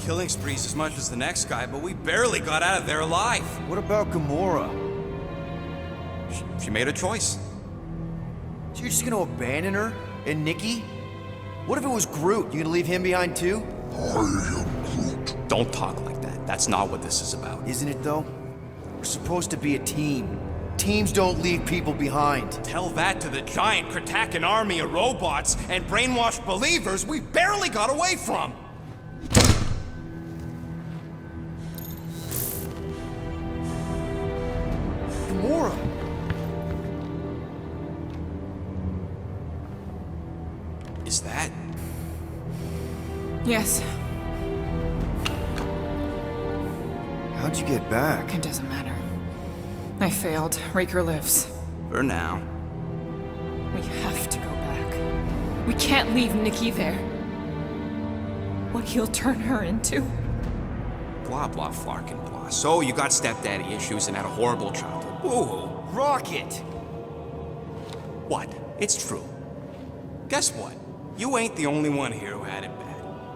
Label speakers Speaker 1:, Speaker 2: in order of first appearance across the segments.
Speaker 1: killing sprees as much as the next guy, but we barely got out of there alive.
Speaker 2: What about Gamora?
Speaker 1: She made a choice.
Speaker 2: So you're just gonna abandon her? And Nikki? What if it was Groot? You gonna leave him behind too?
Speaker 3: I am Groot.
Speaker 1: Don't talk like that. That's not what this is about.
Speaker 2: Isn't it though? We're supposed to be a team. Teams don't leave people behind.
Speaker 1: Tell that to the giant Kratakan army of robots and brainwashed believers we barely got away from.
Speaker 2: Gamora!
Speaker 1: Is that?
Speaker 4: Yes,
Speaker 2: How'd you get back?
Speaker 4: it doesn't matter. I failed. Raker lives.
Speaker 1: For now.
Speaker 4: We have to go back. We can't leave Nikki there. What he'll turn her into.
Speaker 1: Blah, blah, flarkin' blah. So you got stepdaddy issues and had a horrible childhood. Woo-hoo.
Speaker 2: Rocket!
Speaker 1: What? It's true. Guess what? You ain't the only one here who had it bad.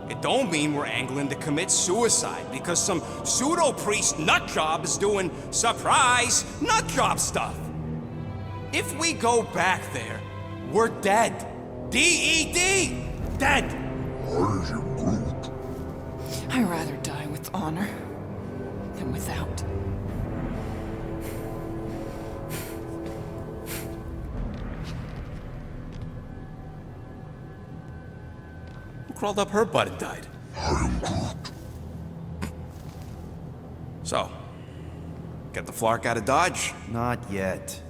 Speaker 1: It don't mean we're angling to commit suicide because some pseudo-priest nutjob is doing surprise nutjob stuff. If we go back there, we're dead. D-E-D! Dead!
Speaker 3: I am Groot.
Speaker 4: I'd rather die with honor than without.
Speaker 1: Who crawled up her butt and died?
Speaker 3: I am Groot.
Speaker 1: So, get the Flark out of Dodge?
Speaker 2: Not yet.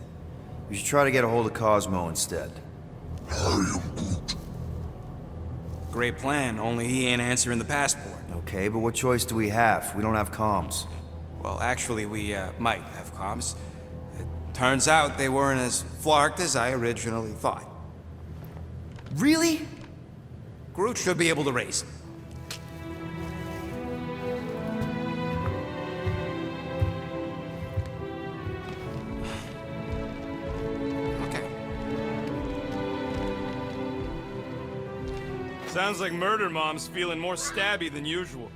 Speaker 2: We should try to get a hold of Cosmo instead.
Speaker 3: I am Groot.
Speaker 1: Great plan, only he ain't answering the passport.
Speaker 2: Okay, but what choice do we have? We don't have comms.
Speaker 1: Well, actually, we might have comms. It turns out they weren't as flarked as I originally thought.
Speaker 2: Really?
Speaker 1: Groot should be able to raise them. Okay.
Speaker 5: Sounds like Murder Mom's feeling more stabby than usual.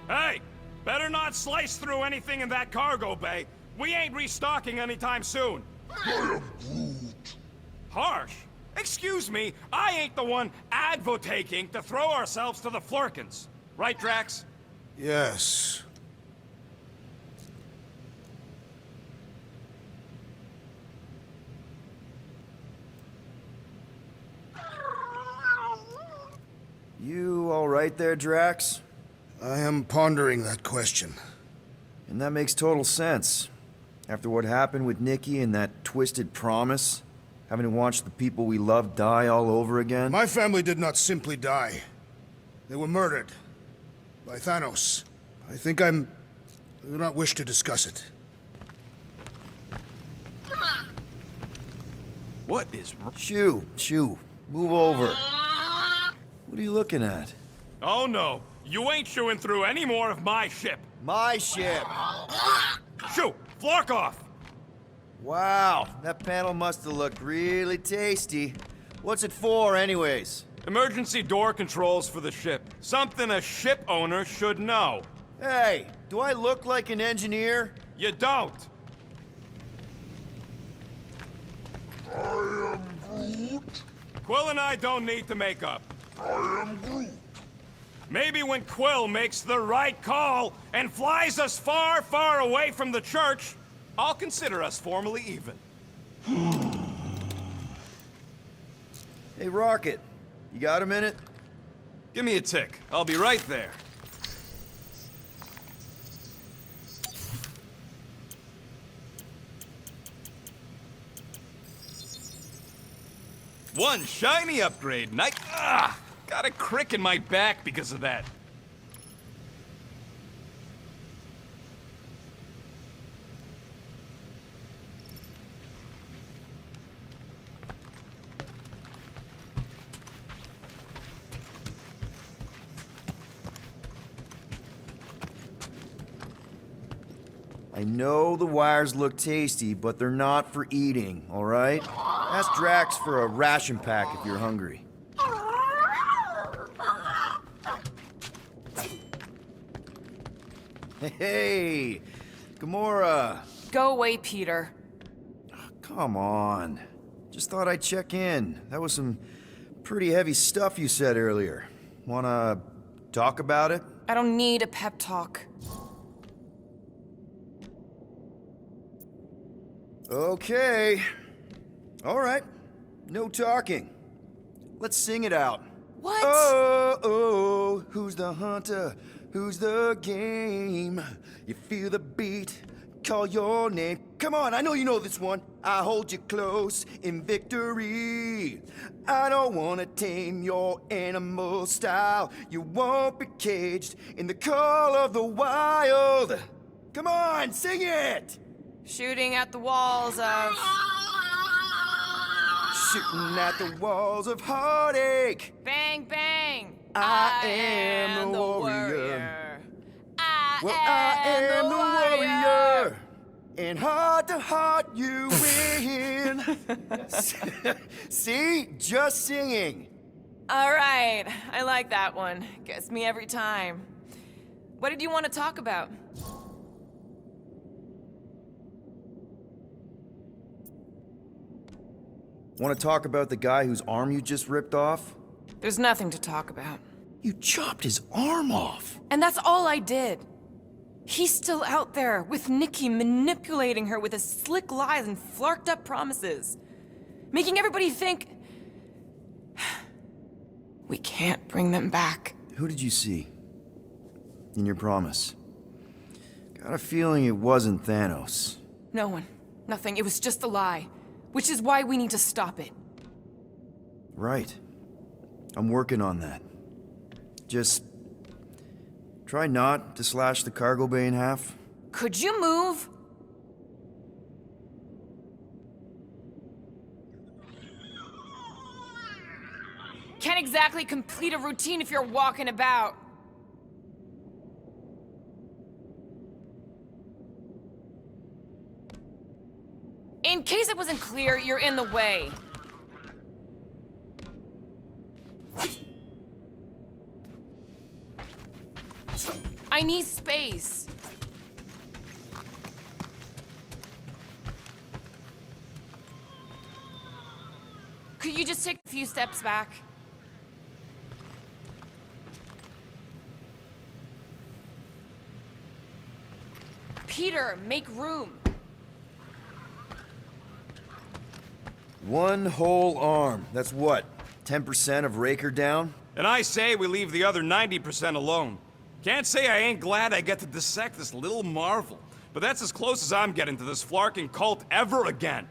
Speaker 5: Hey! Better not slice through anything in that cargo bay. We ain't restocking anytime soon.
Speaker 3: I am Groot.
Speaker 5: Harsh? Excuse me, I ain't the one advocating to throw ourselves to the Flurkins. Right, Drax?
Speaker 3: Yes.
Speaker 2: You all right there, Drax?
Speaker 3: I am pondering that question.
Speaker 2: And that makes total sense. After what happened with Nikki and that twisted promise, having to watch the people we love die all over again.
Speaker 3: My family did not simply die. They were murdered. By Thanos. I do not wish to discuss it.
Speaker 1: What is wrong?
Speaker 2: Shoo, move over. What are you looking at?
Speaker 5: Oh no, you ain't chewing through any more of my ship.
Speaker 2: My ship!
Speaker 5: Shoo! Flark off!
Speaker 2: Wow, that panel must have looked really tasty. What's it for, anyways?
Speaker 5: Emergency door controls for the ship. Something a ship owner should know.
Speaker 2: Hey, do I look like an engineer?
Speaker 5: You don't.
Speaker 3: I am Groot.
Speaker 5: Quill and I don't need to make up.
Speaker 3: I am Groot.
Speaker 5: Maybe when Quill makes the right call and flies us far, far away from the church, I'll consider us formally even.
Speaker 2: Hey, Rocket, you got a minute?
Speaker 5: Give me a tick. I'll be right there. One shiny upgrade, and got a crick in my back because of that.
Speaker 2: I know the wires look tasty, but they're not for eating, all right? Ask Drax for a ration pack if you're hungry. Hey, Gamora.
Speaker 4: Go away, Peter.
Speaker 2: Come on. Just thought I'd check in. That was some pretty heavy stuff you said earlier. Wanna talk about it?
Speaker 4: I don't need a pep talk.
Speaker 2: Okay. All right. No talking. Let's sing it out.
Speaker 4: What?
Speaker 2: Oh, oh, who's the hunter? Who's the game? You feel the beat, call your name. Come on, I know you know this one. I hold you close in victory. I don't wanna tame your animal style. You won't be caged in the call of the wild. Come on, sing it!
Speaker 4: Shooting at the walls of...
Speaker 2: Shooting at the walls of heartache.
Speaker 4: Bang, bang!
Speaker 2: I am the warrior. I am the warrior. And heart to heart you win. See? Just singing.
Speaker 4: All right, I like that one. Gets me every time. What did you want to talk about?
Speaker 2: Want to talk about the guy whose arm you just ripped off?
Speaker 4: There's nothing to talk about.
Speaker 2: You chopped his arm off.
Speaker 4: And that's all I did. He's still out there with Nikki, manipulating her with his slick lies and flarked up promises. Making everybody think... we can't bring them back.
Speaker 2: Who did you see? In your promise? Got a feeling it wasn't Thanos.
Speaker 4: No one. Nothing. It was just a lie. Which is why we need to stop it.
Speaker 2: Right. I'm working on that. Just... try not to slash the cargo bay in half.
Speaker 4: Could you move? Can't exactly complete a routine if you're walking about. In case it wasn't clear, you're in the way. I need space. Could you just take a few steps back? Peter, make room.
Speaker 2: One whole arm. That's what? 10% of Raker down?
Speaker 5: And I say we leave the other 90% alone. Can't say I ain't glad I get to dissect this little marvel, but that's as close as I'm getting to this flarking cult ever again.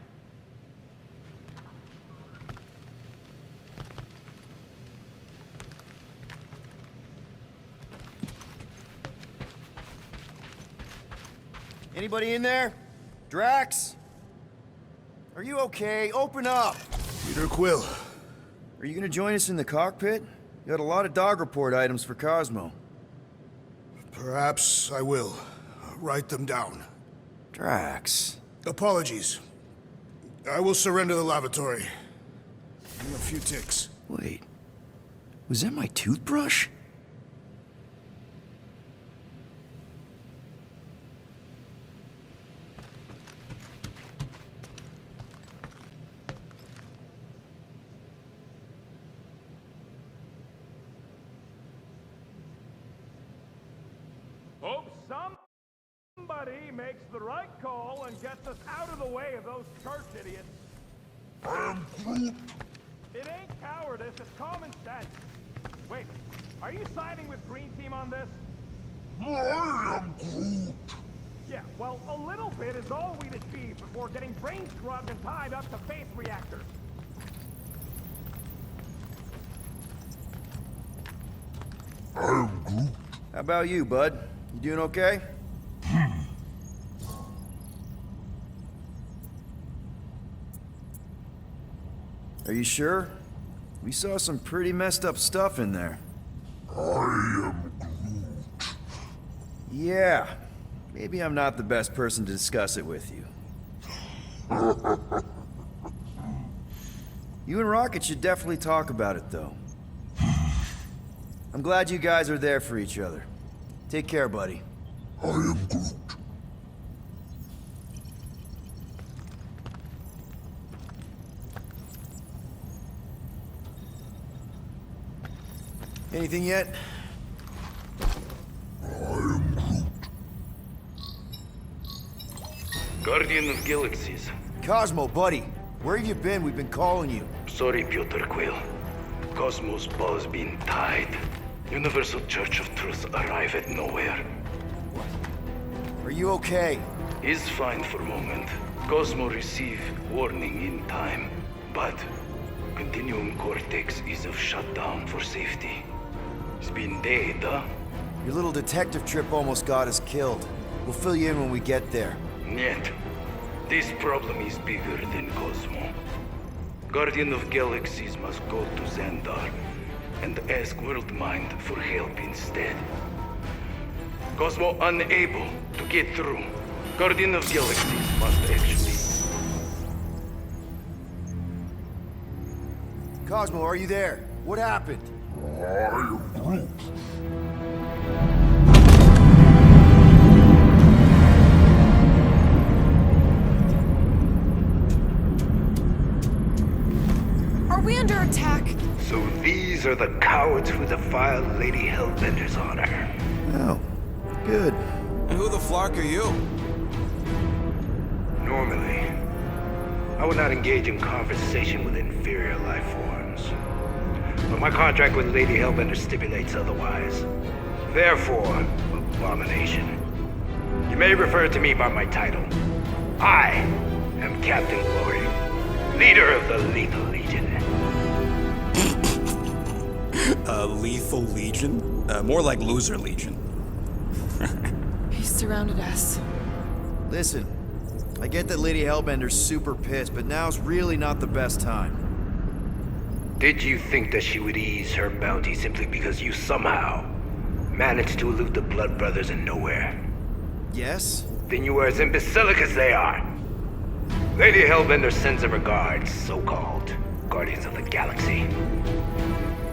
Speaker 2: Anybody in there? Drax? Are you okay? Open up!
Speaker 3: Peter Quill.
Speaker 2: Are you gonna join us in the cockpit? You got a lot of dog report items for Cosmo.
Speaker 3: Perhaps I will. Write them down.
Speaker 2: Drax.
Speaker 3: Apologies. I will surrender the lavatory. In a few ticks.
Speaker 2: Wait. Was that my toothbrush?
Speaker 5: Hope somebody makes the right call and gets us out of the way of those church idiots. It ain't cowardice, it's common sense. Wait, are you siding with Green Team on this? Yeah, well, a little bit is all we'd achieve before getting brain scrubbed and tied up to faith reactors.
Speaker 2: How about you, bud? You doing okay? Are you sure? We saw some pretty messed up stuff in there. I am Groot. Yeah. Maybe I'm not the best person to discuss it with you. You and Rocket should definitely talk about it, though. I'm glad you guys are there for each other. Take care, buddy. Anything yet?
Speaker 6: Guardian of Galaxies.
Speaker 2: Cosmo, buddy. Where have you been? We've been calling you.
Speaker 6: Sorry, Piotr Quill. Cosmos ball's been tied. Universal Church of Truth arrive at nowhere.
Speaker 2: Are you okay?
Speaker 6: Is fine for moment. Cosmo receive warning in time. But Continuum Cortex is of shutdown for safety. It's been dead, huh?
Speaker 2: Your little detective trip almost got us killed. We'll fill you in when we get there.
Speaker 6: Yet, this problem is bigger than Cosmo. Guardian of Galaxies must go to Xandar and ask Worldmind for help instead. Cosmo unable to get through. Guardian of Galaxies must actually...
Speaker 2: Cosmo, are you there? What happened?
Speaker 4: Are we under attack?
Speaker 6: So these are the cowards who defiled Lady Hellbender's honor.
Speaker 2: Oh, good.
Speaker 1: And who the flark are you?
Speaker 6: Normally, I would not engage in conversation with inferior life forms. But my contract with Lady Hellbender stipulates otherwise. Therefore, abomination. You may refer to me by my title. I am Captain Glory, leader of the Lethal Legion.
Speaker 1: Lethal Legion? More like Loser Legion.
Speaker 4: He surrounded us.
Speaker 2: Listen, I get that Lady Hellbender's super pissed, but now's really not the best time.
Speaker 6: Did you think that she would ease her bounty simply because you somehow managed to elude the Blood Brothers in nowhere?
Speaker 2: Yes?
Speaker 6: Then you were as imbecilic as they are. Lady Hellbender sends her regards, so-called Guardians of the Galaxy.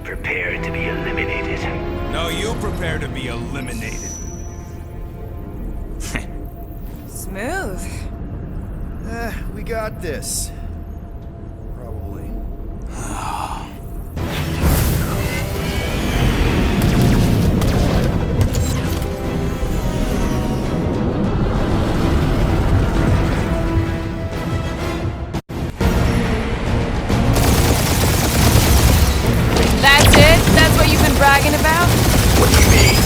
Speaker 6: Prepare to be eliminated.
Speaker 1: No, you prepare to be eliminated.
Speaker 4: Smooth.
Speaker 2: We got this. Probably.
Speaker 4: That's it? That's what you've been bragging about?
Speaker 6: What do you mean?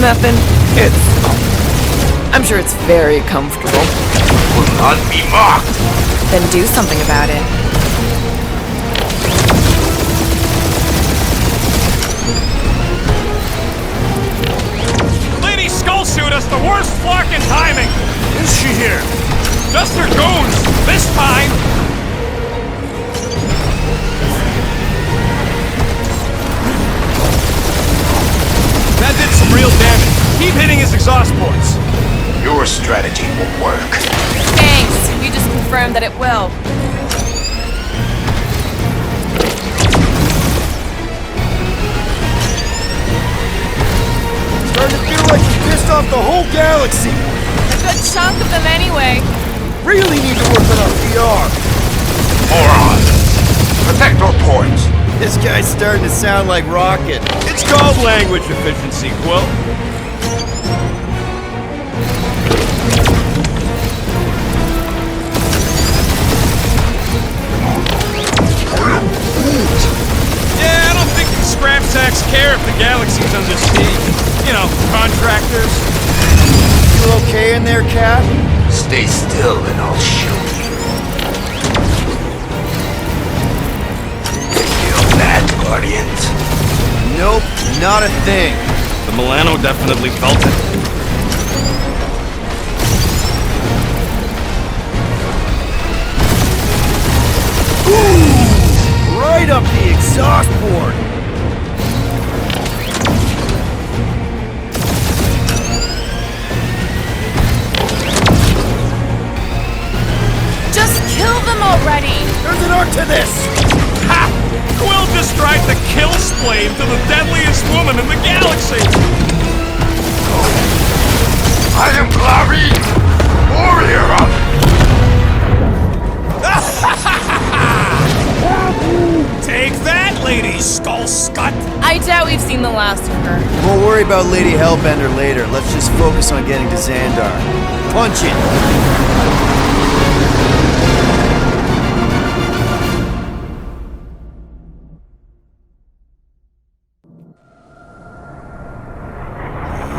Speaker 4: Nothing. I'm sure it's very comfortable.
Speaker 6: Will not be mocked!
Speaker 4: Then do something about it.
Speaker 5: Lady Skullsuit has the worst flocking timing! Is she here? Just her goons! This time! That did some real damage. Keep hitting his exhaust ports.
Speaker 6: Your strategy will work.
Speaker 4: Thanks. You just confirmed that it will.
Speaker 2: Starting to feel like you pissed off the whole galaxy.
Speaker 4: A good chunk of them anyway.
Speaker 2: Really need to work on our PR.
Speaker 6: Moron! Protect our ports!
Speaker 2: This guy's starting to sound like Rocket.
Speaker 5: It's called language efficiency, Quill. Yeah, I don't think the scrap sacks care if the galaxy's under siege. You know, contractors.
Speaker 2: You okay in there, Cap?
Speaker 6: Stay still and I'll show you. Feel that, Guardians?
Speaker 2: Nope, not a thing.
Speaker 5: The Milano definitely felt it.
Speaker 2: Right up the exhaust port.
Speaker 4: Just kill them already!
Speaker 2: There's an art to this.
Speaker 5: Ha! Quill just tried to kill Splane to the deadliest woman in the galaxy!
Speaker 6: I am Clary, warrior of...
Speaker 1: Take that, Lady Skull Scut!
Speaker 4: I doubt we've seen the last of her.
Speaker 2: We'll worry about Lady Hellbender later. Let's just focus on getting to Xandar. Punch it!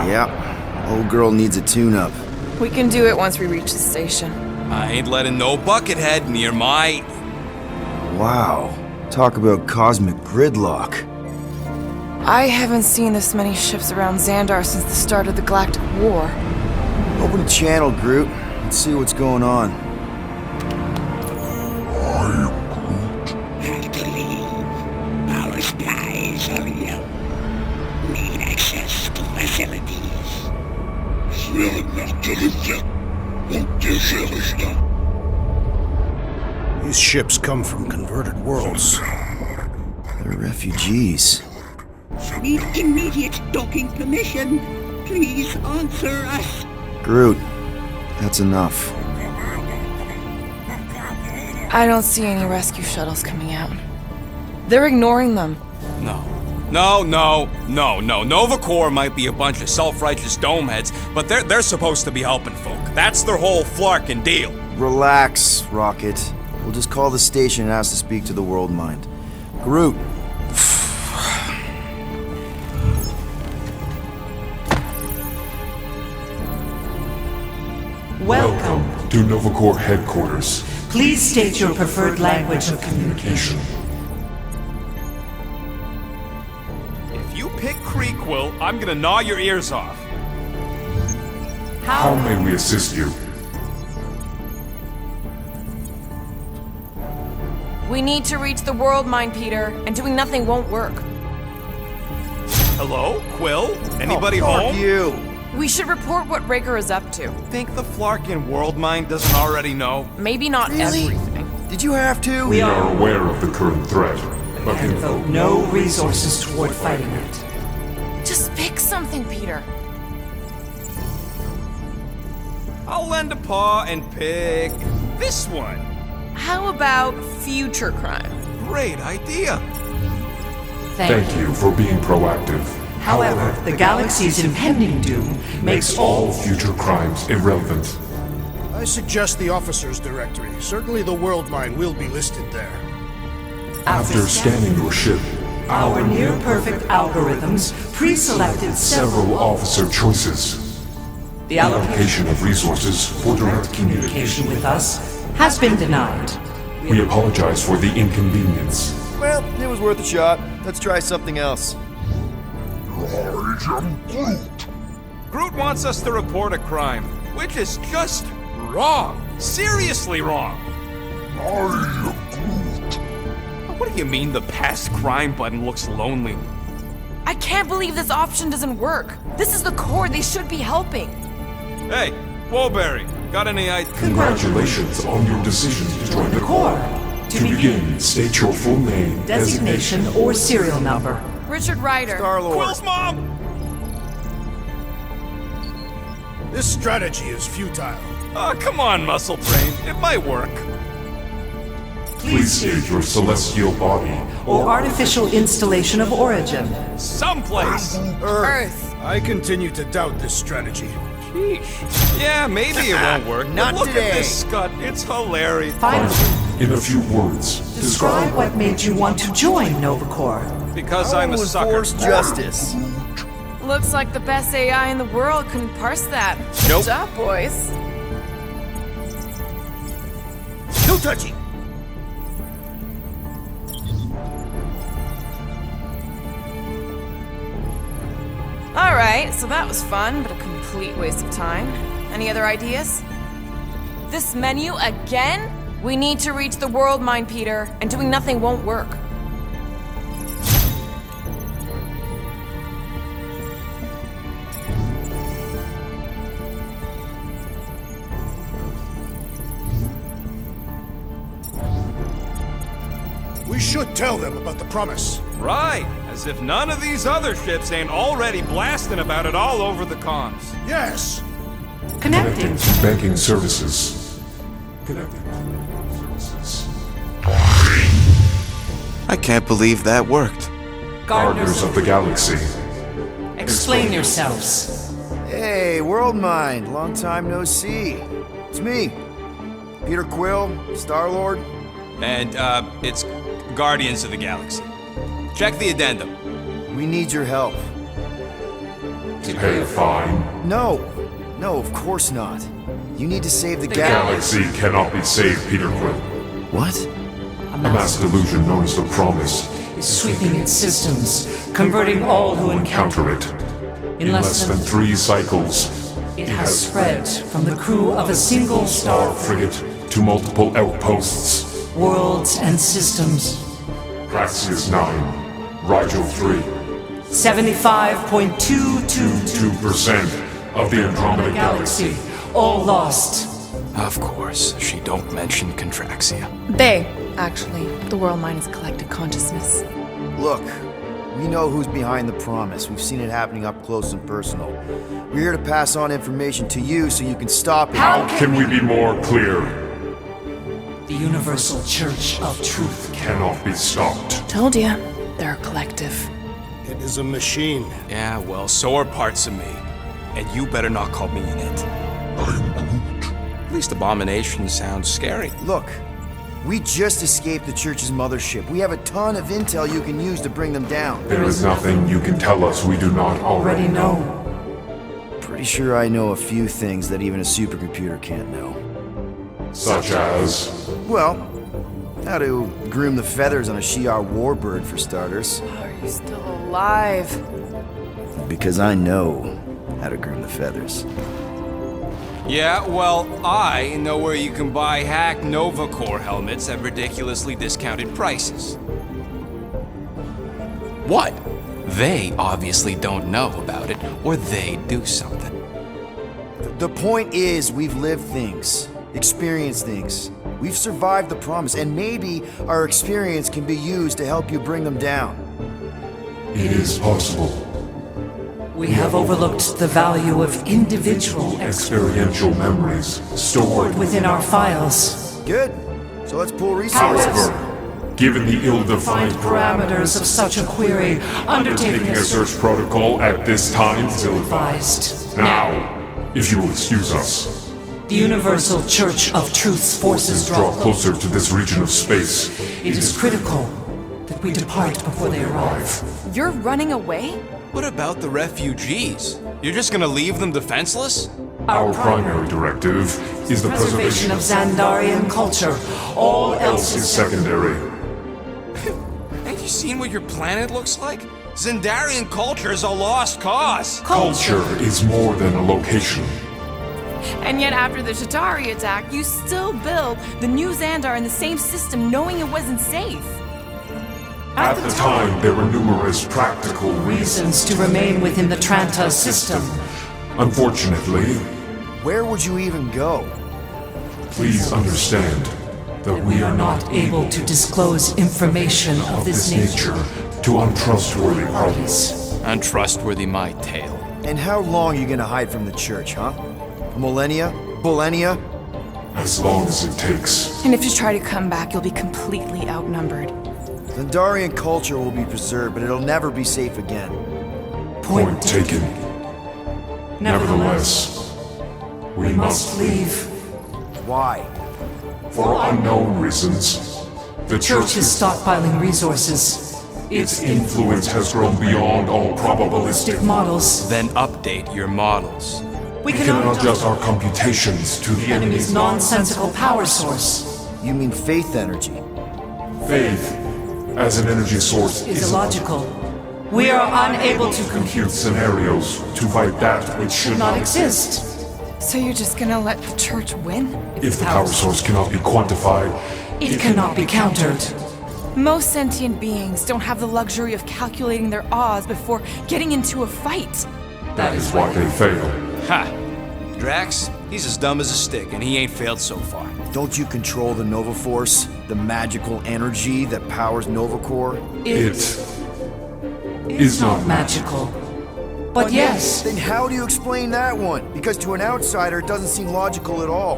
Speaker 2: Yep. Old girl needs a tune-up.
Speaker 4: We can do it once we reach the station.
Speaker 1: I ain't letting no buckethead near my...
Speaker 2: Wow. Talk about cosmic gridlock.
Speaker 4: I haven't seen this many ships around Xandar since the start of the Galactic War.
Speaker 2: Open a channel, Groot. Let's see what's going on.
Speaker 7: Have to leave. Our skies are yellow. Need access to facilities.
Speaker 3: These ships come from converted worlds.
Speaker 2: They're refugees.
Speaker 7: Need immediate docking permission. Please answer us.
Speaker 2: Groot, that's enough.
Speaker 4: I don't see any rescue shuttles coming out. They're ignoring them.
Speaker 1: No. Nova Corps might be a bunch of self-righteous domeheads, but they're supposed to be helping folk. That's their whole flarkin' deal.
Speaker 2: Relax, Rocket. We'll just call the station and ask to speak to the World Mind. Groot.
Speaker 8: Welcome to Nova Corps headquarters.
Speaker 9: Please state your preferred language of communication.
Speaker 1: If you pick Creekwill, I'm gonna gnaw your ears off.
Speaker 8: How may we assist you?
Speaker 4: We need to reach the World Mind, Peter, and doing nothing won't work.
Speaker 1: Hello? Quill? Anybody
Speaker 2: Fuck
Speaker 1: home?
Speaker 2: you!
Speaker 4: We should report what Raker is up to.
Speaker 1: Think the Flarkin World Mind doesn't already know?
Speaker 4: Maybe not
Speaker 2: Really?
Speaker 4: everything.
Speaker 2: Did you have to?
Speaker 8: We are aware of the current threat, but
Speaker 9: And
Speaker 8: can
Speaker 9: devote no resources toward fighting it.
Speaker 4: Just pick something, Peter.
Speaker 1: I'll lend a paw and pick this one.
Speaker 4: How about future crime?
Speaker 1: Great idea.
Speaker 8: thank you for being proactive.
Speaker 9: However, the galaxy's impending doom makes
Speaker 8: All future crimes irrelevant.
Speaker 3: I suggest the officers' directory. Certainly the World Mine will be listed there.
Speaker 8: After scanning your ship,
Speaker 9: our near-perfect algorithms pre-selected
Speaker 8: several officer choices.
Speaker 9: The
Speaker 8: Allocation of resources for direct communication.
Speaker 9: communication with us has been denied.
Speaker 8: We apologize for the inconvenience.
Speaker 2: Well, it was worth a shot. Let's try something else.
Speaker 1: Groot wants us to report a crime, which is just wrong. Seriously wrong. What do you mean the past crime button looks lonely?
Speaker 4: I can't believe this option doesn't work. This is the core. They should be helping.
Speaker 1: Hey, Woolberry, got any ideas?
Speaker 8: Congratulations on your decision to join the Corps. To begin, state your full name,
Speaker 9: Designation or serial number.
Speaker 4: Richard Ryder.
Speaker 2: Star-Lord.
Speaker 1: Quill's mom!
Speaker 3: This strategy is futile.
Speaker 1: Oh, come on, Muscle Brain. It might work.
Speaker 8: Please state your celestial body.
Speaker 9: Or artificial installation of origin.
Speaker 1: Someplace.
Speaker 4: Earth.
Speaker 3: I continue to doubt this strategy.
Speaker 1: Sheesh. Yeah, maybe it won't work. but
Speaker 2: Not
Speaker 1: look
Speaker 2: today.
Speaker 1: at this scut. It's hilarious.
Speaker 9: Finally,
Speaker 8: In a few words,
Speaker 9: describe what made you want to join Nova Corps.
Speaker 1: Because I'm a
Speaker 2: to
Speaker 1: sucker.
Speaker 2: enforce justice.
Speaker 4: Looks like the best AI in the world couldn't parse that.
Speaker 1: Nope.
Speaker 4: Good job, boys.
Speaker 2: No touching!
Speaker 4: Alright, so that was fun, but a complete waste of time. Any other ideas? This menu again? We need to reach the World Mind, Peter, and doing nothing won't work.
Speaker 3: We We should tell them about the promise.
Speaker 5: Right, as if none of these other ships ain't already blasting about it all over the comms.
Speaker 3: Yes!
Speaker 9: Connecting.
Speaker 8: Banking services. Connecting. Services.
Speaker 2: I can't believe that worked.
Speaker 8: Gardeners of the Galaxy.
Speaker 9: Explain yourselves.
Speaker 2: Hey, World Mind, long time no see. It's me, Peter Quill, Star-Lord.
Speaker 1: And, it's Guardians of the Galaxy. Check the addendum.
Speaker 2: We need your help.
Speaker 8: To pay a fine.
Speaker 2: No, of course not. You need to save the
Speaker 8: Galaxy cannot be saved, Peter Quill.
Speaker 2: What?
Speaker 8: A mass delusion known as the Promise
Speaker 9: Is sweeping its systems, converting all who encounter
Speaker 8: it. In less than 3 cycles,
Speaker 9: it has spread from the crew of a single star
Speaker 8: frigate to multiple outposts.
Speaker 9: worlds and systems.
Speaker 8: Praxius 9, Rigel 3.
Speaker 9: 75.222%
Speaker 8: 2% of the Andromeda Galaxy.
Speaker 9: all lost.
Speaker 1: Of course, she don't mention Contraxia.
Speaker 4: They, actually. The world mind is collective consciousness.
Speaker 2: Look, we know who's behind the promise. We've seen it happening up close and personal. We're here to pass on information to you so you can stop it.
Speaker 8: How can we be more clear?
Speaker 9: The Universal Church of Truth
Speaker 8: Cannot be stopped.
Speaker 4: Told ya, they're a collective.
Speaker 3: It is a machine.
Speaker 1: Yeah, well, so are parts of me. And you better not call me in it. At least Abomination sounds scary.
Speaker 2: Look, we just escaped the Church's mothership. We have a ton of intel you can use to bring them down.
Speaker 8: There is nothing you can tell us we do not already know.
Speaker 2: Pretty sure I know a few things that even a supercomputer can't know.
Speaker 8: Such as...
Speaker 2: Well, how to groom the feathers on a Shi'ar warbird, for starters.
Speaker 4: Are you still alive?
Speaker 2: Because I know how to groom the feathers.
Speaker 1: Yeah, well, I know where you can buy hack Nova Core helmets at ridiculously discounted prices. What? They obviously don't know about it, or they'd do something.
Speaker 2: The point is, we've lived things, experienced things. We've survived the promise, and maybe our experience can be used to help you bring them down.
Speaker 8: It is possible.
Speaker 9: We have overlooked the value of individual
Speaker 8: Experiential memories stored
Speaker 9: within our files.
Speaker 2: Good. So let's pull resources.
Speaker 8: However, given the ill-defined
Speaker 9: Parameters of such a query, undertaking
Speaker 8: a search protocol at this time is
Speaker 9: advised.
Speaker 8: Now, if you will excuse us,
Speaker 9: The Universal Church of Truth's forces
Speaker 8: draw closer to this region of space.
Speaker 9: It is critical that we depart before they arrive.
Speaker 4: You're running away?
Speaker 1: What about the refugees? You're just gonna leave them defenseless?
Speaker 8: Our primary directive is the preservation
Speaker 9: of Xandarian culture. All else
Speaker 8: is
Speaker 9: is
Speaker 8: secondary.
Speaker 1: Ain't you seen what your planet looks like? Xandarian culture is a lost cause.
Speaker 8: Culture is more than a location.
Speaker 4: And yet after the Shatari attack, you still build the new Xandar in the same system knowing it wasn't safe.
Speaker 8: At the time, there were numerous practical
Speaker 9: reasons to remain within the Tranta system.
Speaker 8: Unfortunately,
Speaker 2: Where would you even go?
Speaker 8: please understand that we are not
Speaker 9: Able to disclose information of this nature
Speaker 8: to untrustworthy
Speaker 9: parties.
Speaker 1: Untrustworthy my tale.
Speaker 2: And how long are you gonna hide from the Church, huh? Millennia? Millennia?
Speaker 8: as long as it takes.
Speaker 4: And if you try to come back, you'll be completely outnumbered.
Speaker 2: Xandarian culture will be preserved, but it'll never be safe again.
Speaker 8: Point taken. Nevertheless, we must
Speaker 9: leave.
Speaker 2: Why?
Speaker 8: For unknown reasons. The
Speaker 9: Church is stockpiling resources.
Speaker 8: Its influence has grown beyond all probabilistic
Speaker 9: models.
Speaker 1: Then update your models.
Speaker 9: We
Speaker 8: can adjust our computations to the
Speaker 9: enemy's nonsensical power source.
Speaker 2: You mean faith energy?
Speaker 8: Faith, as an energy source,
Speaker 9: Is illogical. We are unable to
Speaker 8: compute scenarios to fight that which should
Speaker 9: not exist.
Speaker 4: So you're just gonna let the Church win?
Speaker 8: If the power source cannot be quantified,
Speaker 9: It cannot be countered.
Speaker 4: Most sentient beings don't have the luxury of calculating their odds before getting into a fight.
Speaker 8: that is why they fail.
Speaker 1: Ha! Drax, He's as dumb as a stick, and he ain't failed so far.
Speaker 2: Don't you control the Nova Force? The magical energy that powers Nova Corps?
Speaker 8: It is not
Speaker 9: magical. But yes,
Speaker 2: Then how do you explain that one? Because to an outsider, it doesn't seem logical at all.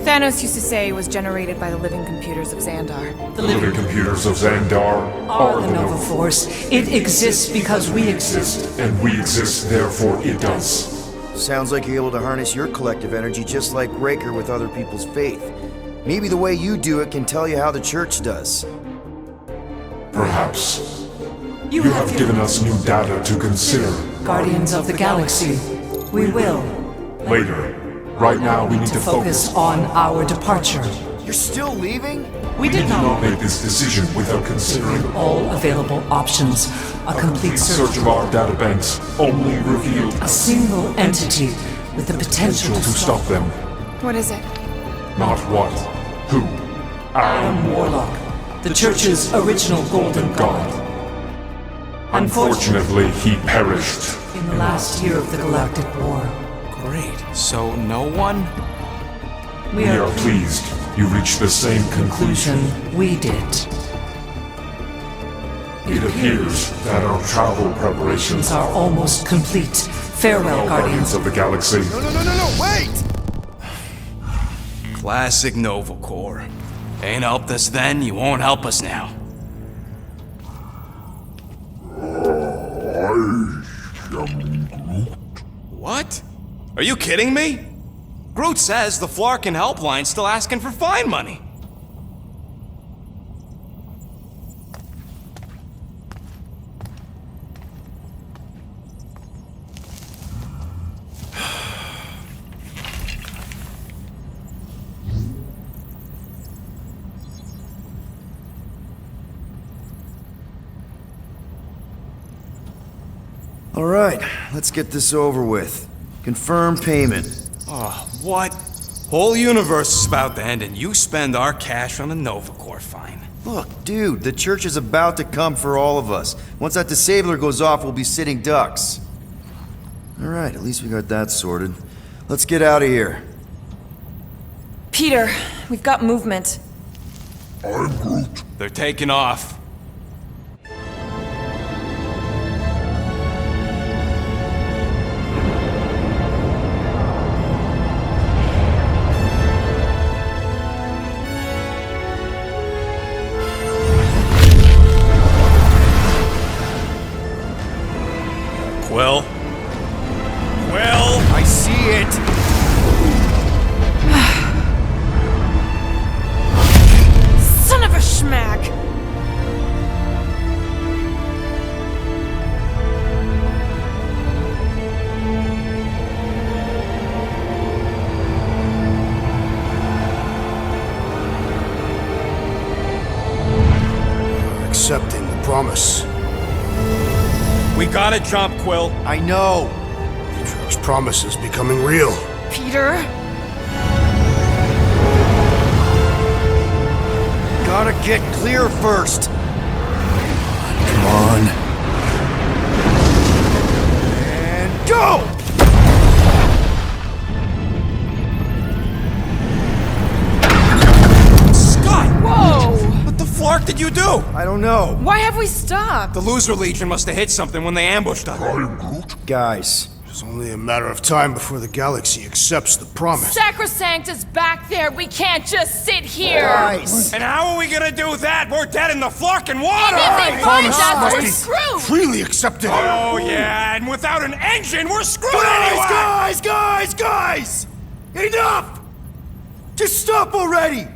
Speaker 4: Thanos used to say it was generated by the living computers of Xandar.
Speaker 8: the living computers of Xandar
Speaker 9: are the Nova Force. It exists because we exist.
Speaker 8: and we exist, therefore it does.
Speaker 2: Sounds like you're able to harness your collective energy just like Raker with other people's faith. Maybe the way you do it can tell you how the church does.
Speaker 8: Perhaps. You have given us new data to consider.
Speaker 9: Guardians of the Galaxy, we will
Speaker 8: Later. Right now we need to
Speaker 9: focus on our departure.
Speaker 2: You're still leaving?
Speaker 9: We
Speaker 8: We
Speaker 9: did
Speaker 8: did
Speaker 9: not
Speaker 8: not make this decision without considering
Speaker 9: all available options. A complete
Speaker 8: search of our databanks only revealed
Speaker 9: a single entity with the potential
Speaker 8: to stop them.
Speaker 4: What is it?
Speaker 8: Not what. Who.
Speaker 9: Adam Warlock, the Church's original Golden God.
Speaker 8: Unfortunately, he perished.
Speaker 9: In the last year of the Galactic War,
Speaker 1: Great. So no one?
Speaker 9: we
Speaker 8: We
Speaker 9: are
Speaker 8: are pleased you reached the same conclusion.
Speaker 9: we did.
Speaker 8: It appears that our travel preparations
Speaker 9: Are almost complete. Farewell, Guardians.
Speaker 8: of the Galaxy.
Speaker 2: No, wait!
Speaker 1: Classic Nova Corps. Ain't helped us then, you won't help us now. What? Are you kidding me? Groot says the Flarkin helpline's still asking for fine money.
Speaker 2: All right, let's get this over with. Confirm payment.
Speaker 1: Oh, what? Whole universe is about to end and you spend our cash on a Nova Corps fine.
Speaker 2: Look, dude, the church is about to come for all of us. Once that disabler goes off, we'll be sitting ducks. All right, at least we got that sorted. Let's get out of here.
Speaker 4: Peter, we've got movement.
Speaker 1: They're taking off. Quill? Quill?
Speaker 2: I see it!
Speaker 4: Son of a schmack!
Speaker 3: Accepting the promise.
Speaker 1: We gotta jump, Quill.
Speaker 2: I know!
Speaker 3: Atrio's promise is becoming real.
Speaker 4: Peter?
Speaker 2: Gotta get clear first! Come on. And go!
Speaker 1: Scott!
Speaker 4: Whoa!
Speaker 1: What the flark did you do?
Speaker 2: I don't know.
Speaker 4: Why have we stopped?
Speaker 1: The Loser Legion must have hit something when they ambushed us.
Speaker 2: Guys,
Speaker 3: It's only a matter of time before the galaxy accepts the promise.
Speaker 4: Sacrosanct is back there. We can't just sit here.
Speaker 2: guys!
Speaker 5: And how are we gonna do that? We're dead in the flarkin' water!
Speaker 4: If they find us,
Speaker 3: Must
Speaker 4: we're
Speaker 3: be
Speaker 4: screwed.
Speaker 3: freely accepted.
Speaker 5: Oh yeah, and without an engine, we're screwed
Speaker 2: Guys,
Speaker 5: anyway!
Speaker 2: guys! Enough! Just stop already!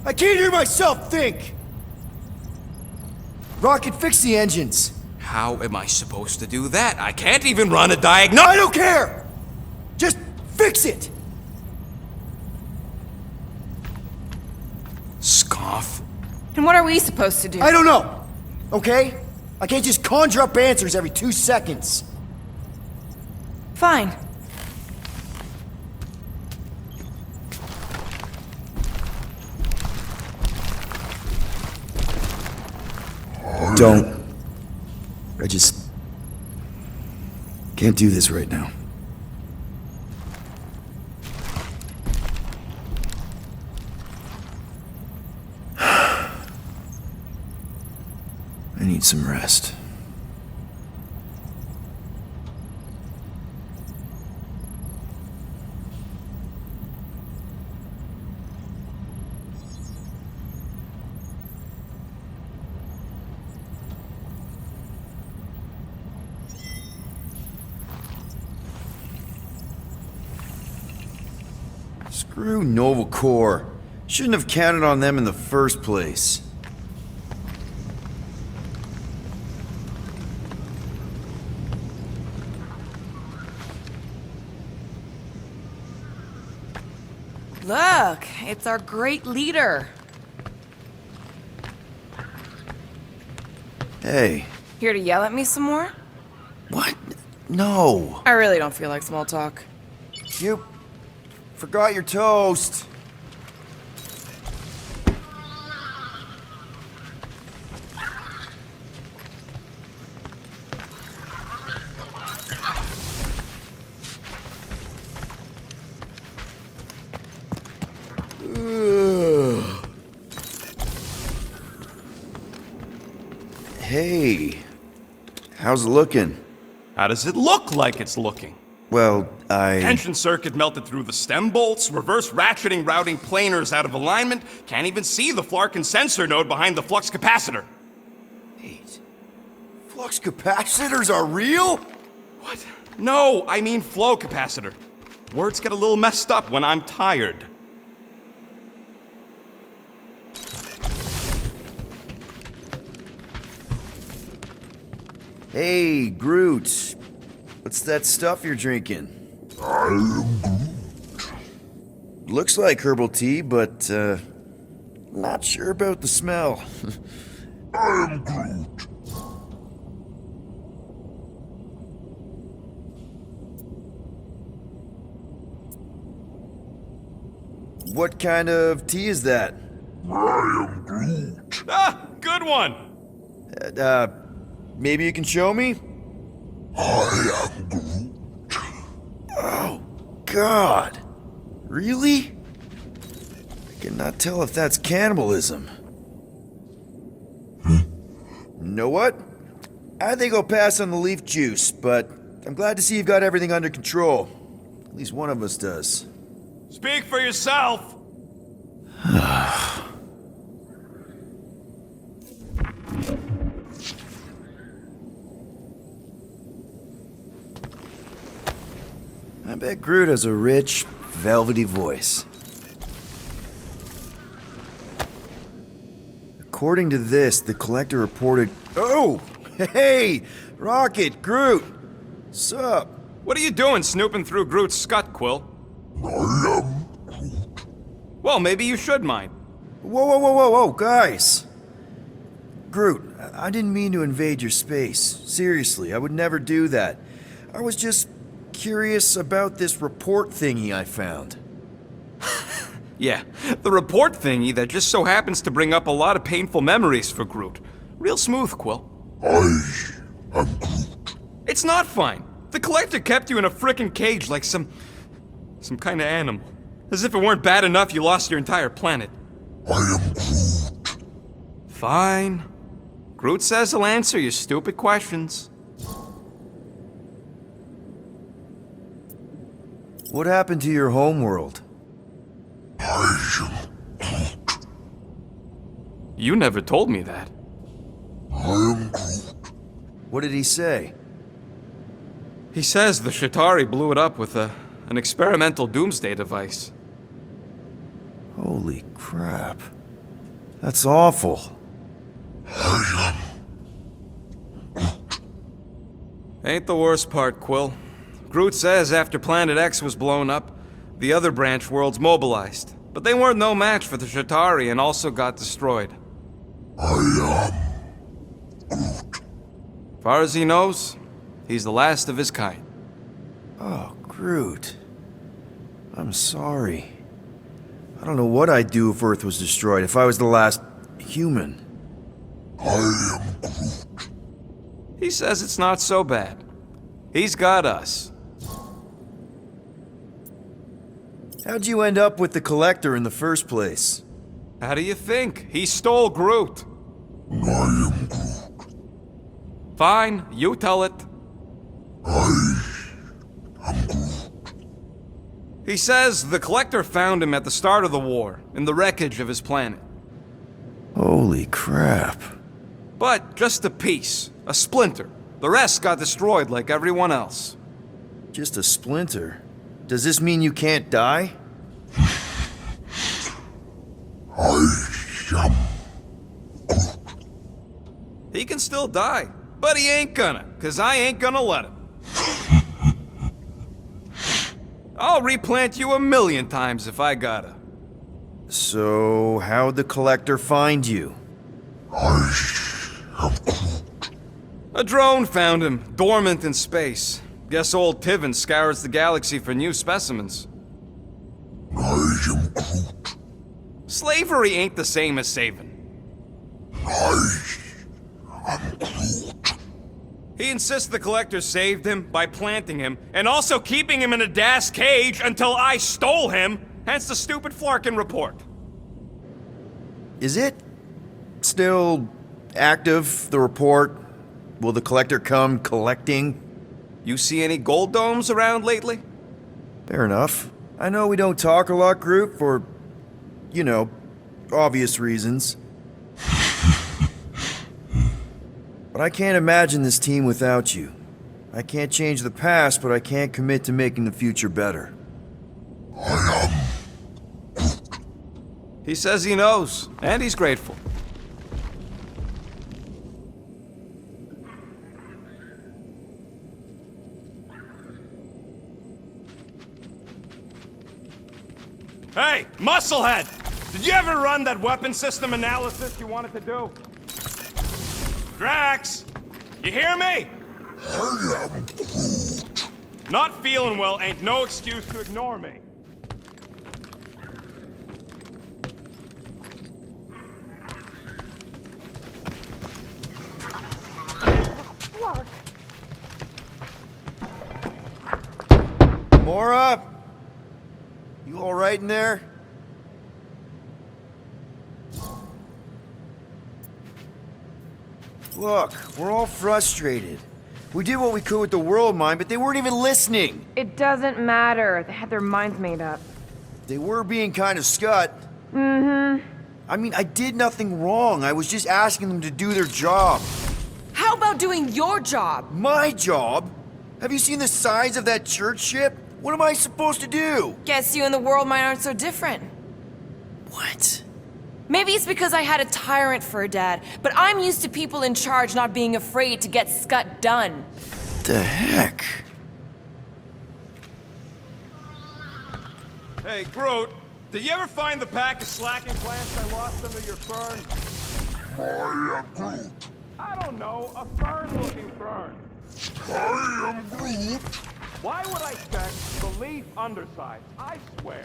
Speaker 2: I can't hear myself think! Rocket, fix the engines.
Speaker 1: How am I supposed to do that? I can't even run a diagnosis.
Speaker 2: I don't care! Just fix it!
Speaker 1: Scoff.
Speaker 4: And what are we supposed to do?
Speaker 2: I don't know, okay? I can't just conjure up answers every 2 seconds.
Speaker 4: Fine.
Speaker 2: Don't. I just can't do this right now. need some rest. Screw Nova Corps. Shouldn't have counted on them in the first place.
Speaker 4: Look, it's our great leader.
Speaker 2: Hey.
Speaker 4: Here to yell at me some more?
Speaker 2: What? No.
Speaker 4: I really don't feel like small talk.
Speaker 2: You forgot your toast. Hey, how's it looking?
Speaker 5: How does it look like it's looking?
Speaker 2: Well,
Speaker 5: Tension circuit melted through the stem bolts, reverse ratcheting routing planers out of alignment, can't even see the Flarkin sensor node behind the flux capacitor.
Speaker 2: Wait. Flux capacitors are real?
Speaker 5: What? No, I mean flow capacitor. Words get a little messed up when I'm tired.
Speaker 2: Hey, Groot. What's that stuff you're drinking?
Speaker 8: I am Groot.
Speaker 2: Looks like herbal tea, but, not sure about the smell.
Speaker 8: I am Groot.
Speaker 2: What kind of tea is that?
Speaker 8: I am Groot.
Speaker 5: Ah, good one!
Speaker 2: Maybe you can show me?
Speaker 8: I am Groot.
Speaker 2: Oh, God. Really? I cannot tell if that's cannibalism. Know what? I think I'll pass on the leaf juice, but I'm glad to see you've got everything under control. At least one of us does.
Speaker 5: Speak for yourself!
Speaker 2: I bet Groot has a rich, velvety voice. According to this, the Collector reported... Oh! Hey! Rocket! Groot! Sup?
Speaker 5: What are you doing snooping through Groot's scut, Quill?
Speaker 8: I am Groot.
Speaker 5: Well, maybe you should mind.
Speaker 2: Whoa, whoa, whoa, whoa, whoa, guys! Groot, I didn't mean to invade your space. Seriously, I would never do that. I was just curious about this report thingy I found.
Speaker 5: Yeah, the report thingy that just so happens to bring up a lot of painful memories for Groot. Real smooth, Quill.
Speaker 8: I am Groot.
Speaker 5: It's not fine. The Collector kept you in a frickin' cage like some kind of animal. As if it weren't bad enough you lost your entire planet.
Speaker 8: I am Groot.
Speaker 5: Fine. Groot says he'll answer your stupid questions.
Speaker 2: What happened to your homeworld?
Speaker 8: I am Groot.
Speaker 5: You never told me that.
Speaker 8: I am Groot.
Speaker 2: What did he say?
Speaker 5: He says the Shatari blew it up with an experimental doomsday device.
Speaker 2: Holy crap. That's awful.
Speaker 8: I am Groot.
Speaker 5: Ain't the worst part, Quill. Groot says after Planet X was blown up, the other branch worlds mobilized. But they weren't no match for the Shatari and also got destroyed.
Speaker 8: I am Groot.
Speaker 5: Far as he knows, he's the last of his kind.
Speaker 2: Oh, Groot. I'm sorry. I don't know what I'd do if Earth was destroyed, if I was the last human.
Speaker 8: I am Groot.
Speaker 5: He says it's not so bad. He's got us.
Speaker 2: How'd you end up with the Collector in the first place?
Speaker 5: How do you think? He stole Groot.
Speaker 8: I am Groot.
Speaker 5: Fine, you tell it. He says the Collector found him at the start of the war, in the wreckage of his planet.
Speaker 2: Holy crap.
Speaker 5: But just a piece, a splinter. The rest got destroyed like everyone else.
Speaker 2: Just a splinter? Does this mean you can't die?
Speaker 5: He can still die, but he ain't gonna, 'cause I ain't gonna let him. I'll replant you 1,000,000 times if I gotta.
Speaker 2: So, how'd the Collector find you?
Speaker 5: A drone found him, dormant in space. Guess old Tiven scours the galaxy for new specimens. Slavery ain't the same as saving. He insists the Collector saved him by planting him, and also keeping him in a das cage until I stole him, hence the stupid Flarkin report.
Speaker 2: Is it still active, the report? Will the Collector come collecting?
Speaker 5: You see any gold domes around lately?
Speaker 2: Fair enough. I know we don't talk a lot, group, for, you know, obvious reasons. But I can't imagine this team without you. I can't change the past, but I can't commit to making the future better.
Speaker 5: He says he knows, and he's grateful. Hey, Musclehead! Did you ever run that weapon system analysis you wanted to do? Drax! You hear me? Not feeling well ain't no excuse to ignore me.
Speaker 2: Mora? You alright in there? Look, we're all frustrated. We did what we could with the world mine, but they weren't even listening.
Speaker 4: It doesn't matter. They had their minds made up.
Speaker 2: They were being kind of scut.
Speaker 4: Mm-hmm.
Speaker 2: I mean, I did nothing wrong. I was just asking them to do their job.
Speaker 4: How about doing your job?
Speaker 2: My job? Have you seen the size of that church ship? What am I supposed to do?
Speaker 4: Guess you and the world mine aren't so different.
Speaker 2: What?
Speaker 4: Maybe it's because I had a tyrant for a dad, but I'm used to people in charge not being afraid to get scut done.
Speaker 2: The heck?
Speaker 5: Hey, Groot, did you ever find the pack of slacking plants I lost under your fern?
Speaker 8: I am Groot.
Speaker 5: I don't know, a fern-looking fern.
Speaker 8: I am Groot.
Speaker 5: Why would I check the leaf underside? I swear.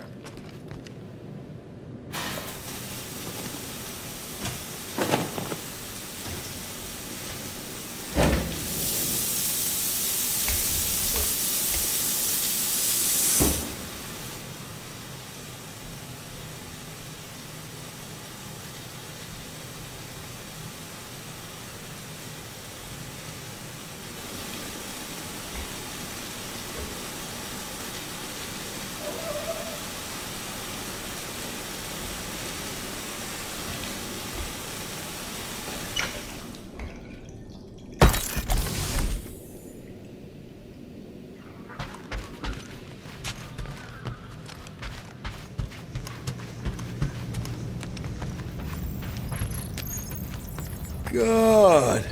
Speaker 2: God.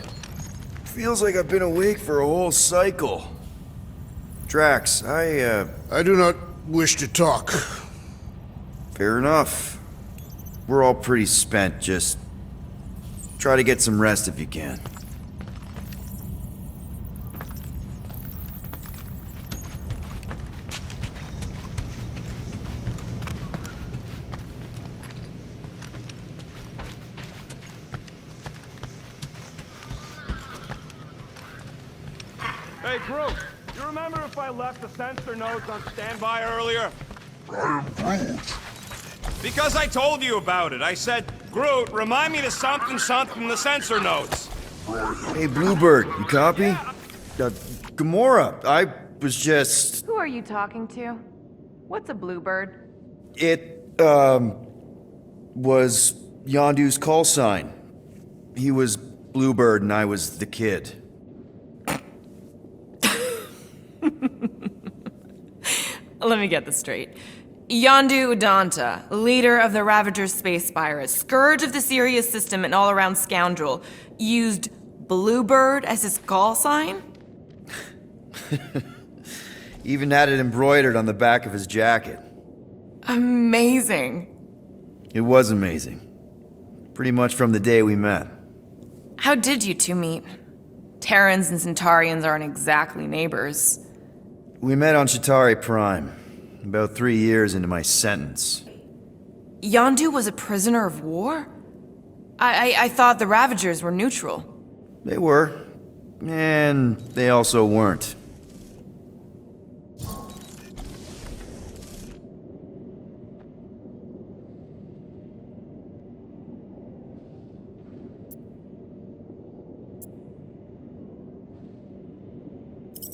Speaker 2: Feels like I've been awake for a whole cycle. Drax,
Speaker 3: I do not wish to talk.
Speaker 2: Fair enough. We're all pretty spent, just try to get some rest if you can.
Speaker 5: Hey, Groot, you remember if I left the sensor nodes on standby earlier?
Speaker 8: I am Groot.
Speaker 5: Because I told you about it. I said, Groot, remind me to something the sensor nodes.
Speaker 2: Hey, Bluebird, you copy? Gamora, I was just...
Speaker 4: Who are you talking to? What's a bluebird?
Speaker 2: It, was Yondu's call sign. He was Bluebird and I was the kid.
Speaker 4: Let me get this straight. Yondu Udanta, leader of the Ravagers space virus, scourge of the Sirius system and all-around scoundrel, used Bluebird as his call sign?
Speaker 2: Even had it embroidered on the back of his jacket.
Speaker 4: Amazing.
Speaker 2: It was amazing. Pretty much from the day we met.
Speaker 4: How did you two meet? Terrans and Centaurians aren't exactly neighbors.
Speaker 2: We met on Chitauri Prime, about 3 years into my sentence.
Speaker 4: Yondu was a prisoner of war? I thought the Ravagers were neutral.
Speaker 2: They were, and they also weren't.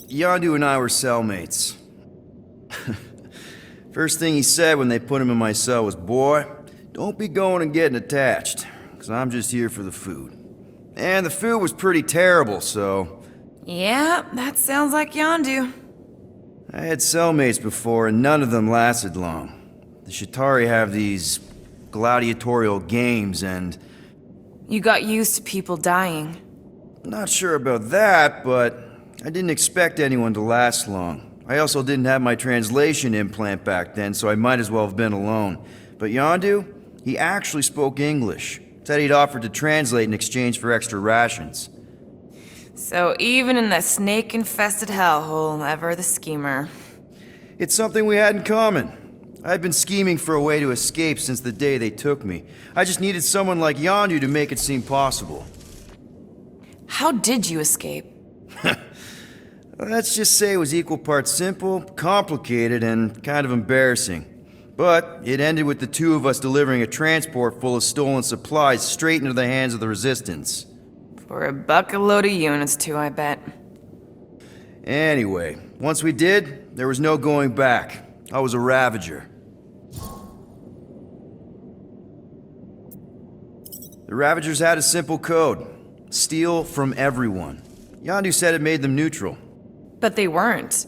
Speaker 2: Yondu and I were cellmates. First thing he said when they put him in my cell was, "Boy, don't be going and getting attached, because I'm just here for the food." And the food was pretty terrible, so...
Speaker 4: Yeah, that sounds like Yondu.
Speaker 2: I had cellmates before, and none of them lasted long. The Chitauri have these gladiatorial games, and...
Speaker 4: You got used to people dying.
Speaker 2: Not sure about that, but I didn't expect anyone to last long. I also didn't have my translation implant back then, so I might as well have been alone. But Yondu, he actually spoke English. Said he'd offered to translate in exchange for extra rations.
Speaker 4: So even in that snake-infested hellhole, ever the schemer.
Speaker 2: It's something we had in common. I'd been scheming for a way to escape since the day they took me. I just needed someone like Yondu to make it seem possible.
Speaker 4: How did you escape?
Speaker 2: Let's just say it was equal parts simple, complicated, and kind of embarrassing. But it ended with the two of us delivering a transport full of stolen supplies straight into the hands of the Resistance.
Speaker 4: For a bucket load of units too, I bet.
Speaker 2: Anyway, once we did, there was no going back. I was a Ravager. The Ravagers had a simple code. Steal from everyone. Yondu said it made them neutral.
Speaker 4: But they weren't.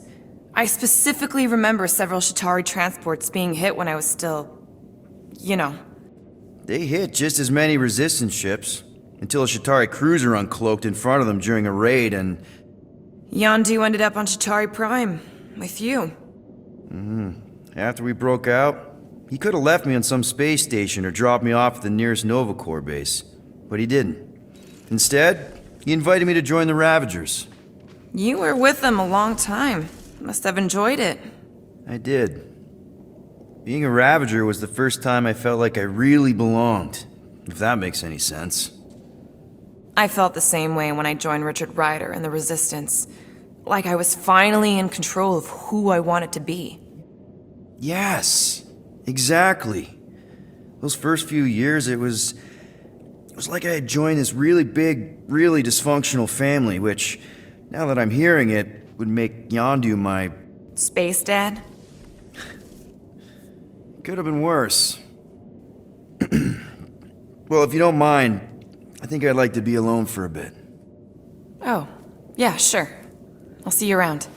Speaker 4: I specifically remember several Chitauri transports being hit when I was still... you know.
Speaker 2: They hit just as many Resistance ships, until a Chitauri cruiser uncloaked in front of them during a raid and...
Speaker 4: Yondu ended up on Chitauri Prime, with you.
Speaker 2: After we broke out, he could have left me on some space station or dropped me off at the nearest Nova Corps base. But he didn't. Instead, he invited me to join the Ravagers.
Speaker 4: You were with them a long time. Must have enjoyed it.
Speaker 2: I did. Being a Ravager was the first time I felt like I really belonged, if that makes any sense.
Speaker 4: I felt the same way when I joined Richard Ryder and the Resistance. Like I was finally in control of who I wanted to be.
Speaker 2: Yes, exactly. Those first few years, it was like I had joined this really big, really dysfunctional family, which, now that I'm hearing it, would make Yondu my...
Speaker 4: Space Dad?
Speaker 2: Could have been worse. Well, if you don't mind, I think I'd like to be alone for a bit.
Speaker 4: Oh, yeah, sure. I'll see you around.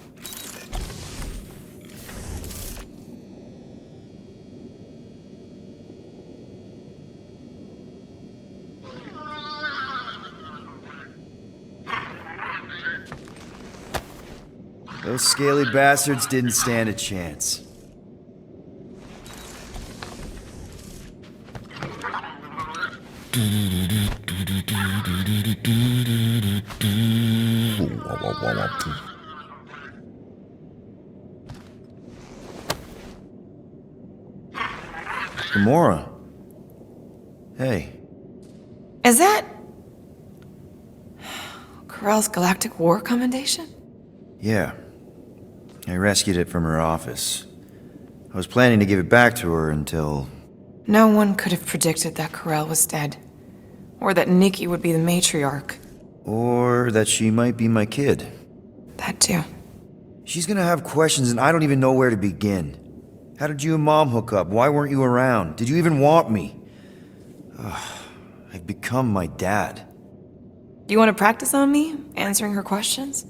Speaker 2: Those scaly bastards didn't stand a chance. Gamora. Hey.
Speaker 4: Is that... Corell's Galactic War Commendation?
Speaker 2: Yeah. I rescued it from her office. I was planning to give it back to her until...
Speaker 4: No one could have predicted that Corell was dead. Or that Nikki would be the matriarch.
Speaker 2: Or that she might be my kid.
Speaker 4: That too.
Speaker 2: She's gonna have questions and I don't even know where to begin. How did you and Mom hook up? Why weren't you around? Did you even want me? I've become my dad.
Speaker 4: Do you want to practice on me, answering her questions?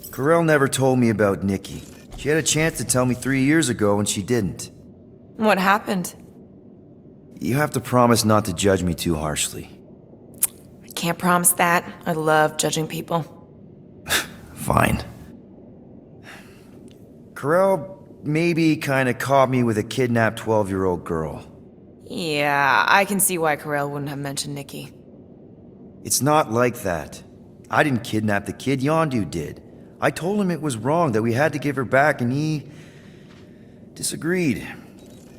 Speaker 2: Corell never told me about Nikki. She had a chance to tell me 3 years ago and she didn't.
Speaker 4: What happened?
Speaker 2: You have to promise not to judge me too harshly.
Speaker 4: I can't promise that. I love judging people.
Speaker 2: Fine. Corell maybe kinda caught me with a kidnapped 12-year-old girl.
Speaker 4: Yeah, I can see why Corell wouldn't have mentioned Nikki.
Speaker 2: It's not like that. I didn't kidnap the kid, Yondu did. I told him it was wrong, that we had to give her back, and he disagreed.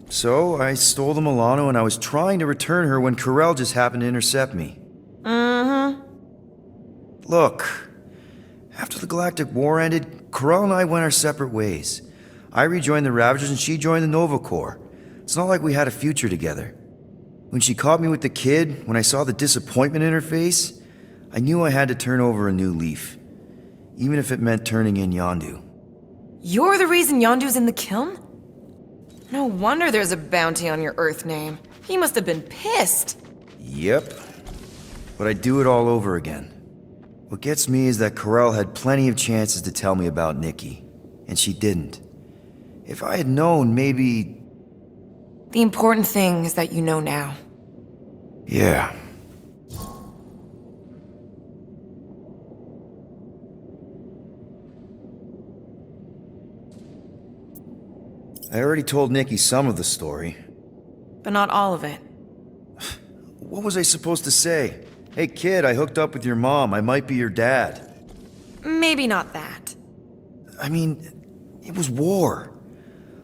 Speaker 2: So I stole the Milano and I was trying to return her when Corell just happened to intercept me. Look, after the Galactic War ended, Corell and I went our separate ways. I rejoined the Ravagers and she joined the Nova Corps. It's not like we had a future together. When she caught me with the kid, when I saw the disappointment in her face, I knew I had to turn over a new leaf. Even if it meant turning in Yondu.
Speaker 4: You're the reason Yondu's in the kiln? No wonder there's a bounty on your Earth name. He must have been pissed.
Speaker 2: Yep. But I'd do it all over again. What gets me is that Corell had plenty of chances to tell me about Nikki, and she didn't. If I had known, maybe...
Speaker 4: The important thing is that you know now.
Speaker 2: Yeah. I already told Nikki some of the story.
Speaker 4: But not all of it.
Speaker 2: What was I supposed to say? Hey kid, I hooked up with your mom. I might be your dad.
Speaker 4: Maybe not that.
Speaker 2: I mean, it was war.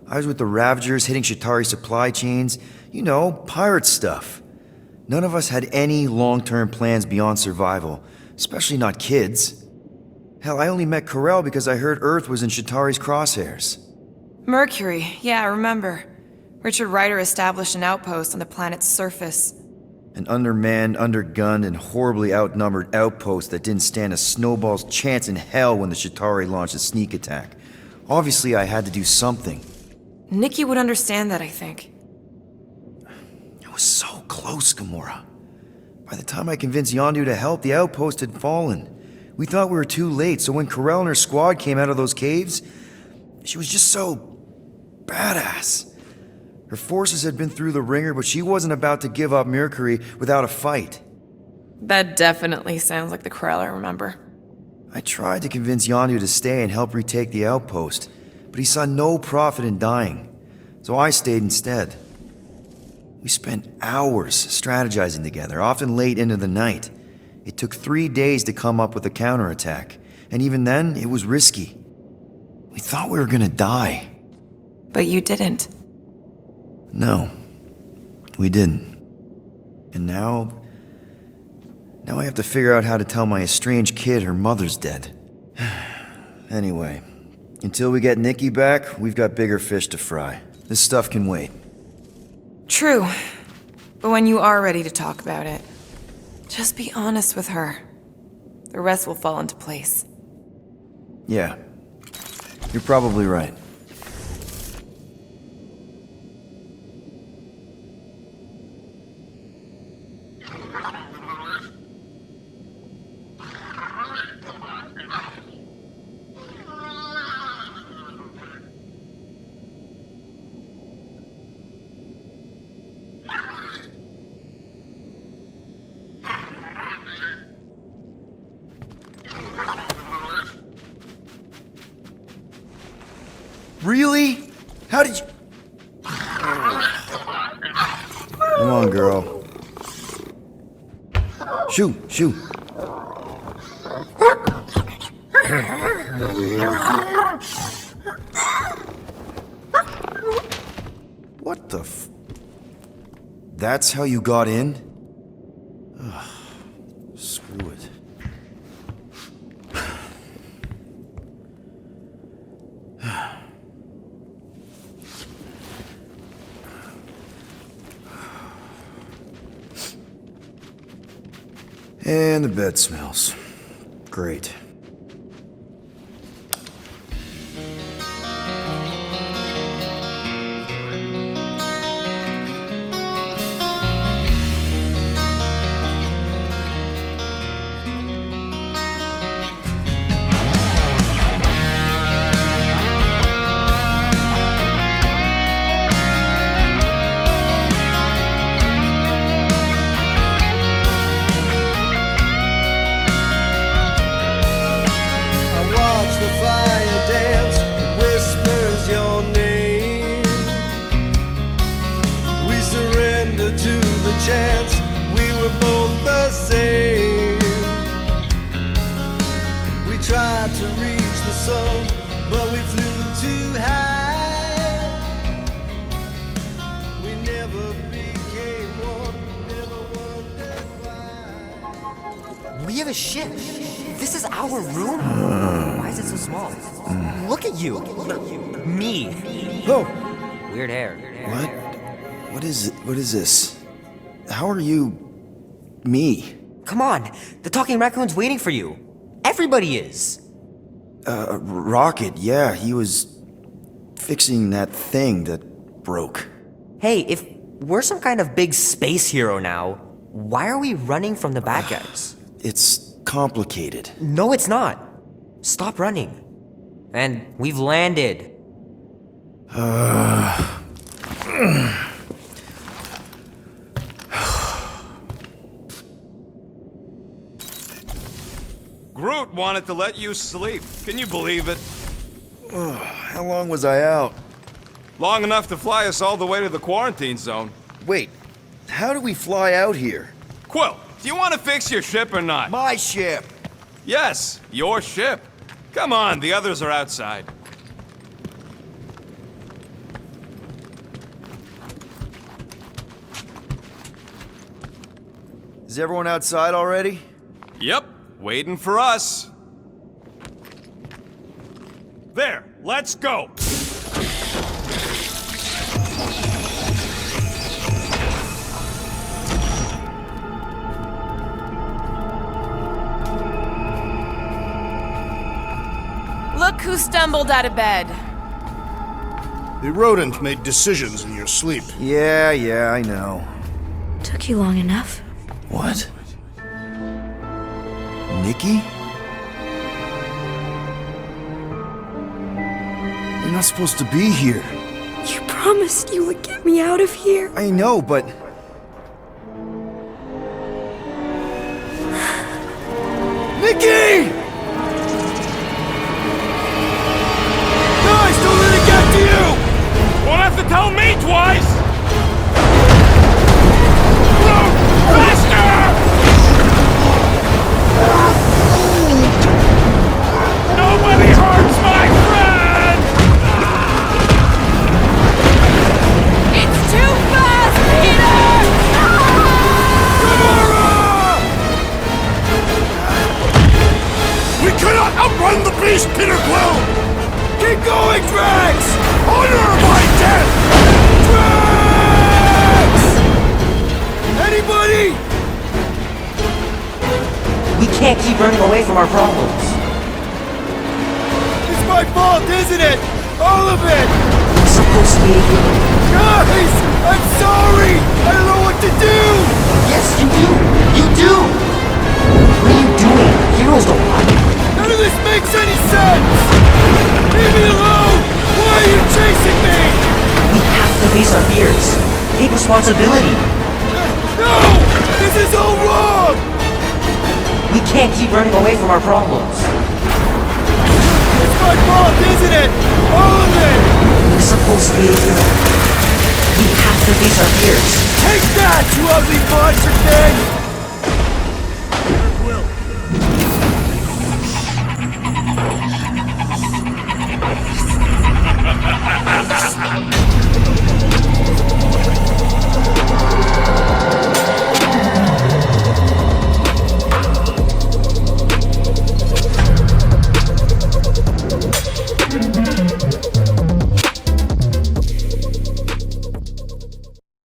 Speaker 2: I was with the Ravagers hitting Shatari supply chains. You know, pirate stuff. None of us had any long-term plans beyond survival. Especially not kids. Hell, I only met Corell because I heard Earth was in Shatari's crosshairs.
Speaker 4: Mercury, yeah, I remember. Richard Ryder established an outpost on the planet's surface.
Speaker 2: An undermanned, undergunned, and horribly outnumbered outpost that didn't stand a snowball's chance in hell when the Shatari launched a sneak attack. Obviously, I had to do something.
Speaker 4: Nikki would understand that, I think.
Speaker 2: It was so close, Gamora. By the time I convinced Yondu to help, the outpost had fallen. We thought we were too late, so when Corell and her squad came out of those caves, she was just so badass. Her forces had been through the ringer, but she wasn't about to give up Mercury without a fight.
Speaker 4: That definitely sounds like the Corell I remember.
Speaker 2: I tried to convince Yondu to stay and help retake the outpost, but he saw no profit in dying, so I stayed instead. We spent hours strategizing together, often late into the night. It took 3 days to come up with a counterattack, and even then, it was risky. We thought we were gonna die.
Speaker 4: But you didn't.
Speaker 2: No, we didn't. And now I have to figure out how to tell my estranged kid her mother's dead. Anyway, until we get Nikki back, we've got bigger fish to fry. This stuff can wait.
Speaker 4: True. But when you are ready to talk about it, just be honest with her. The rest will fall into place.
Speaker 2: Yeah, you're probably right. Really? How did you... Come on, girl. Shoo, shoo. What the f... That's how you got in? Ugh, screw it. And the bed smells. Great.
Speaker 10: We have a ship. This is our room? Why is it so small? Look at you. Me.
Speaker 2: Oh!
Speaker 10: Weird hair.
Speaker 2: What? What is this? How are you... me?
Speaker 10: Come on. The talking raccoon's waiting for you. Everybody is.
Speaker 2: Rocket, yeah, he was... fixing that thing that broke.
Speaker 10: Hey, if we're some kind of big space hero now, why are we running from the bad guys?
Speaker 2: It's complicated.
Speaker 10: No, it's not. Stop running. And we've landed.
Speaker 5: Groot wanted to let you sleep. Can you believe it?
Speaker 2: How long was I out?
Speaker 5: Long enough to fly us all the way to the quarantine zone.
Speaker 2: Wait, how do we fly out here?
Speaker 5: Quill, do you want to fix your ship or not?
Speaker 2: My ship!
Speaker 5: Yes, your ship. Come on, the others are outside.
Speaker 2: Is everyone outside already?
Speaker 5: Yep, waiting for us. There, let's go.
Speaker 4: Look who stumbled out of bed.
Speaker 3: The rodent made decisions in your sleep.
Speaker 2: Yeah, I know.
Speaker 11: Took you long enough.
Speaker 2: What? Nikki? You're not supposed to be here.
Speaker 11: You promised you would get me out of here.
Speaker 2: I know, but... Nikki! Guys, don't let it get to you!
Speaker 5: Won't have to tell me twice! Run! Faster! Nobody hurts my friend!
Speaker 4: It's too fast, Peter!
Speaker 3: We cannot outrun the beast, Peter Quill!
Speaker 2: Keep going, Drax!
Speaker 3: Honor my death!
Speaker 2: Drax! Anybody?
Speaker 10: We can't keep running away from our problems.
Speaker 2: It's my fault, isn't it? All of it!
Speaker 10: We're supposed to be a hero.
Speaker 2: Guys! I'm sorry! I don't know what to do!
Speaker 10: Yes, you do! You do! What are you doing? Heroes don't run.
Speaker 2: None of this makes any sense! Leave me alone! Why are you chasing me?
Speaker 10: We have to face our fears. Take responsibility.
Speaker 2: No! This is all wrong!
Speaker 10: We can't keep running away from our problems.
Speaker 2: It's my fault, isn't it? All of it!
Speaker 10: We're supposed to be a hero. We have to face our fears.
Speaker 2: Take that, you ugly monster thing!